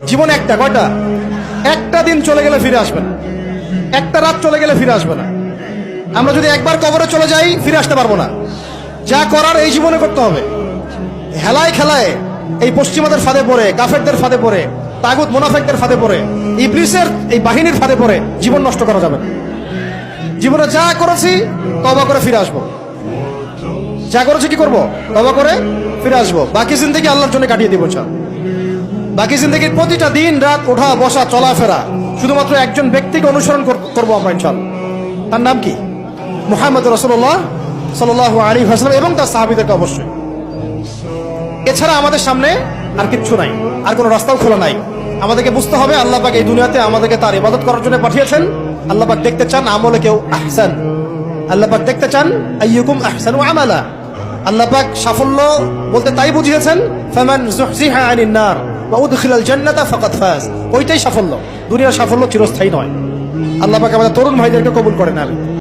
জীবন একটা, কয়টা? একটা দিন চলে গেলে ফিরে আসবে না, একটা রাত চলে গেলে ফিরে আসবে না। আমরা যদি একবার কবরে চলে যাই ফিরে আসতে পারবো না। যা করার এই জীবনে করতে হবে। হেলায় খেলায় এই পশ্চিমাদের ফাঁদে পড়ে, কাফেরদের ফাঁদে পড়ে, তাগুত মুনাফিকদের ফাঁদে পড়ে, ইবলিসের এই বাহিনীর ফাঁদে পড়ে জীবন নষ্ট করা যাবে না। জীবনে যা করেছি তওবা করে ফিরে আসবো, যা করেছি কি করবো? তওবা করে ফিরে আসবো। বাকি জিন্দেগি আল্লাহর জন্য কাটিয়ে দিব ইনশাআল্লাহ। বাকি জিন্দেগির প্রতিটা দিন রাত, ওঠা বসা চলাফেরা শুধুমাত্র একজন ব্যক্তিকে অনুসরণ করবো আমরা ইনশাআল্লাহ। তার নাম কি? মুহাম্মদ রাসূলুল্লাহ সাল্লাল্লাহু আলাইহি ওয়াসাল্লাম এবং তার সাহাবীদেরকে অবশ্যই। এছাড়া আমাদের সামনে আর কিচ্ছু নাই, আর কোনো রাস্তাও খোলা নাই। আমাদেরকে বুঝতে হবে আল্লাহ পাক এই দুনিয়াতে আমাদেরকে তার ইবাদত করার জন্য পাঠিয়েছেন। আল্লাহ পাক দেখতে চান আমলে কেউ আহসান, আল্লাহ পাক দেখতে চান আইয়ুকুম আহসানু আমালা। আল্লাহ পাক সাফল্য বলতে তাই বুঝিয়েছেন ফামান যুহজিহা আনিন নার ওয়া উদখিলাল জান্নাতা ফাকাদ ফাজ। ওইটাই সাফল্য, দুনিয়ার সাফল্য চিরস্থায়ী নয়। আল্লাহ পাক আমাদের তরুণ ভাইদেরকে কবুল করেন। আমিন।